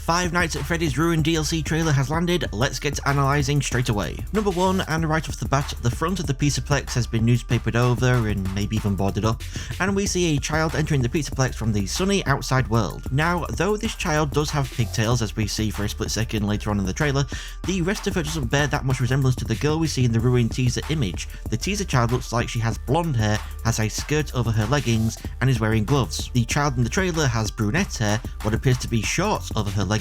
Five Nights at Freddy's Ruin DLC trailer has landed, let's get to analysing straight away. Number 1, and right off the bat, the front of the Pizzaplex has been newspapered over and maybe even boarded up, and we see a child entering the Pizzaplex from the sunny outside world. Now, though this child does have pigtails, as we see for a split second later on in the trailer, the rest of her doesn't bear that much resemblance to the girl we see in the Ruin teaser image. The teaser child looks like she has blonde hair, has a skirt over her leggings, and is wearing gloves. The child in the trailer has brunette hair, what appears to be shorts over her leggings,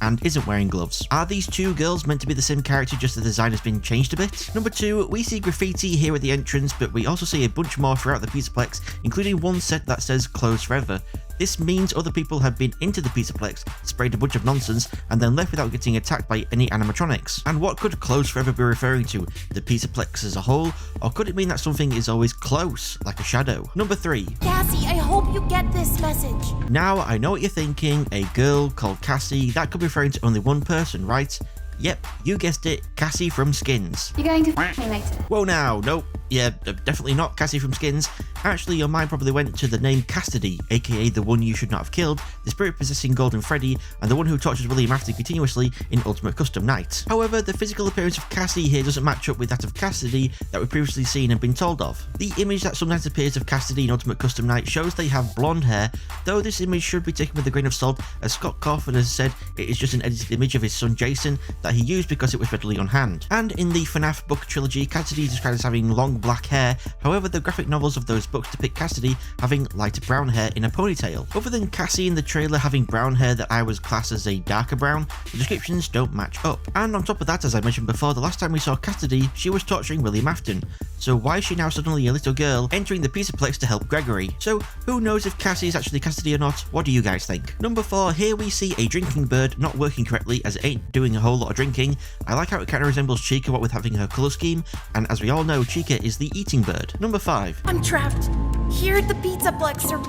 and isn't wearing gloves. Are these two girls meant to be the same character, just the design has been changed a bit? Number 2, we see graffiti here at the entrance, but we also see a bunch more throughout the Pizzaplex, including one set that says closed forever. This means other people have been into the Pizzaplex, sprayed a bunch of nonsense, and then left without getting attacked by any animatronics. And what could closed forever be referring to? The Pizzaplex as a whole? Or could it mean that something is always close, like a shadow? Number 3. Cassie, I hope you get this message. Now, I know what you're thinking, a girl called Cassie, that could be referring to only one person, right? Yep, you guessed it, Cassie from Skins. You're going to f me later. Whoa now, nope. Yeah, definitely not Cassie from Skins. Actually, your mind probably went to the name Cassidy, aka the one you should not have killed, the spirit-possessing Golden Freddy, and the one who tortures William Afton continuously in Ultimate Custom Night. However, the physical appearance of Cassie here doesn't match up with that of Cassidy that we've previously seen and been told of. The image that sometimes appears of Cassidy in Ultimate Custom Night shows they have blonde hair, though this image should be taken with a grain of salt, as Scott Cawthon has said it is just an edited image of his son Jason that he used because it was readily on hand. And in the FNAF book trilogy, Cassidy is described as having long black hair, however the graphic novels of those books depict Cassidy having lighter brown hair in a ponytail. Other than Cassie in the trailer having brown hair that I was classed as a darker brown, the descriptions don't match up. And on top of that, as I mentioned before, the last time we saw Cassidy, she was torturing William Afton. So why is she now suddenly a little girl entering the Pizzaplex to help Gregory? So who knows if Cassie is actually Cassidy or not? What do you guys think? Number 4, here we see a drinking bird not working correctly as it ain't doing a whole lot of drinking. I like how it kind of resembles Chica, what with having her colour scheme, and as we all know, Chica is the eating bird. Number 5. I'm trapped here at the Pizzaplex, or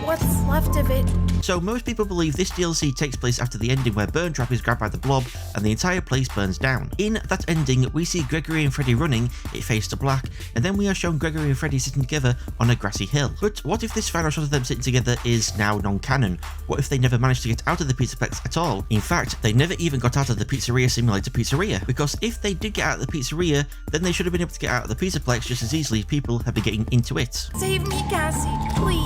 what's left of it. So most people believe this DLC takes place after the ending where Burntrap is grabbed by the blob and the entire place burns down. In that ending, we see Gregory and Freddy running, it fades to black, and then we are shown Gregory and Freddy sitting together on a grassy hill. But what if this final shot of them sitting together is now non-canon? What if they never managed to get out of the Pizzaplex at all? In fact, they never even got out of the Pizzeria Simulator Pizzeria, because if they did get out of the pizzeria, then they should have been able to get out of the Pizzaplex just as easily as people have been getting into it. Save me, Cassie, please.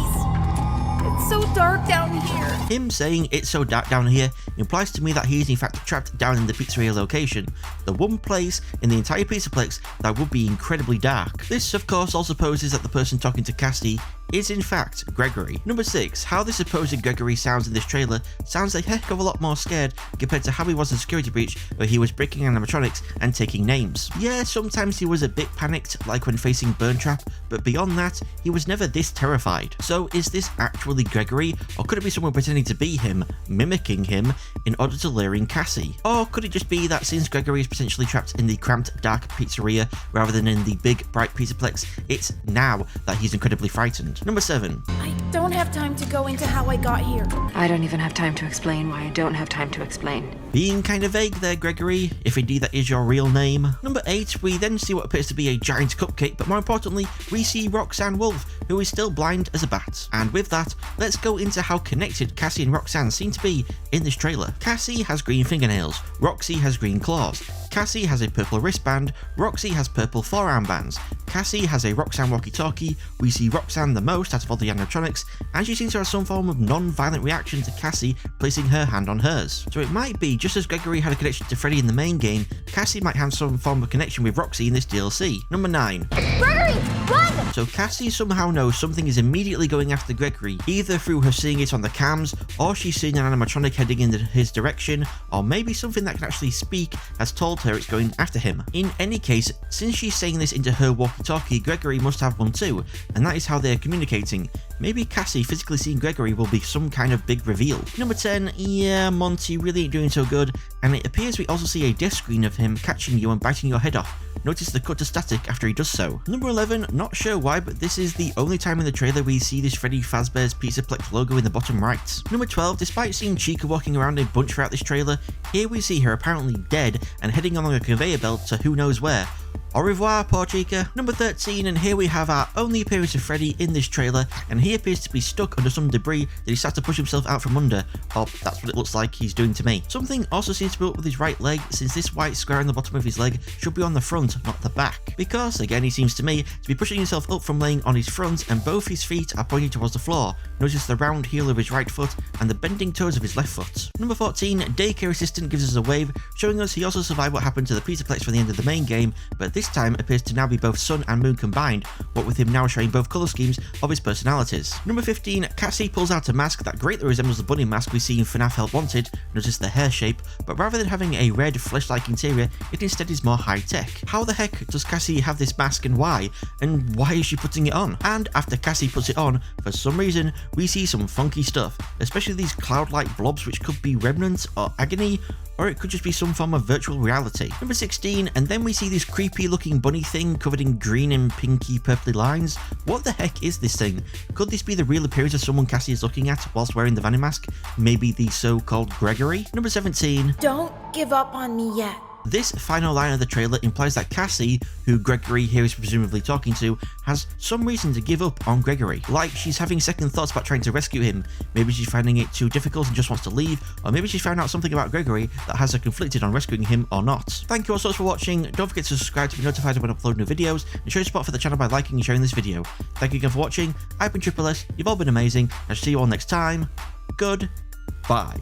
It's so dark down here. Him saying it's so dark down here implies to me that he is in fact trapped down in the pizzeria location, the one place in the entire Pizzaplex that would be incredibly dark. This of course all supposes that the person talking to Cassie is in fact Gregory. Number 6, how the supposed Gregory sounds in this trailer sounds a heck of a lot more scared compared to how he was in Security Breach, where he was breaking animatronics and taking names. Yeah, sometimes he was a bit panicked, like when facing Burntrap, but beyond that, he was never this terrified. So is this actually Gregory, or could it be someone pretending to be him, mimicking him, in order to lure in Cassie? Or could it just be that since Gregory is potentially trapped in the cramped, dark pizzeria rather than in the big, bright Pizzaplex, it's now that he's incredibly frightened? Number 7. I don't have time to go into how I got here. I don't even have time to explain why I don't have time to explain. Being kind of vague there, Gregory, if indeed that is your real name. Number 8, we then see what appears to be a giant cupcake, but more importantly, we see Roxanne Wolf, who is still blind as a bat. And with that, let's go into how connected Cassie and Roxanne seem to be in this trailer. Cassie has green fingernails, Roxy has green claws, Cassie has a purple wristband, Roxy has purple forearm bands, Cassie has a Roxanne walkie-talkie, we see Roxanne the most out of all the animatronics, and she seems to have some form of non-violent reaction to Cassie placing her hand on hers. So it might be, just as Gregory had a connection to Freddy in the main game, Cassie might have some form of connection with Roxy in this DLC. Number 9. Gregory, run! So Cassie somehow knows something is immediately going after Gregory, either through her seeing it on the cams, or she's seen an animatronic heading in his direction, or maybe something that can actually speak has told her it's going after him. In any case, since she's saying this into her walkie-talkie, Gregory must have one too, and that is how they're communicating. Maybe Cassie physically seeing Gregory will be some kind of big reveal. Number 10, yeah, Monty really ain't doing so good, and it appears we also see a death screen of him catching you and biting your head off. Notice the cut to static after he does so. Number 11, not sure why, but this is the only time in the trailer we see this Freddy Fazbear's Pizzaplex logo in the bottom right. Number 12, despite seeing Chica walking around a bunch throughout this trailer, here we see her apparently dead and heading along a conveyor belt to who knows where. Au revoir, poor chica. Number 13, and here we have our only appearance of Freddy in this trailer, and he appears to be stuck under some debris that he starts to push himself out from under, or that's what it looks like he's doing to me. Something also seems to be up with his right leg, since this white square on the bottom of his leg should be on the front, not the back. Because, again, he seems to me to be pushing himself up from laying on his front, and both his feet are pointing towards the floor. Notice the round heel of his right foot and the bending toes of his left foot. Number 14, daycare assistant gives us a wave, showing us he also survived what happened to the Peterplex from the end of the main game, but this time appears to now be both sun and moon combined, what with him now showing both colour schemes of his personalities. Number 15, Cassie pulls out a mask that greatly resembles the bunny mask we see in FNAF Help Wanted, notice the hair shape, but rather than having a red flesh-like interior, it instead is more high-tech. How the heck does Cassie have this mask and why? And why is she putting it on? And after Cassie puts it on, for some reason, we see some funky stuff, especially these cloud-like blobs which could be remnants or agony, or it could just be some form of virtual reality. Number 16, and then we see this creepy looking bunny thing covered in green and pinky purpley lines. What the heck is this thing? Could this be the real appearance of someone Cassie is looking at whilst wearing the Vanny mask? Maybe the so-called Gregory? Number 17. Don't give up on me yet. This final line of the trailer implies that Cassie, who Gregory here is presumably talking to, has some reason to give up on Gregory. Like she's having second thoughts about trying to rescue him. Maybe she's finding it too difficult and just wants to leave, or maybe she's found out something about Gregory that has her conflicted on rescuing him or not. Thank you all so much for watching. Don't forget to subscribe to be notified when I upload new videos, and show your support for the channel by liking and sharing this video. Thank you again for watching. I've been Triple S, you've all been amazing, and I'll see you all next time. Goodbye.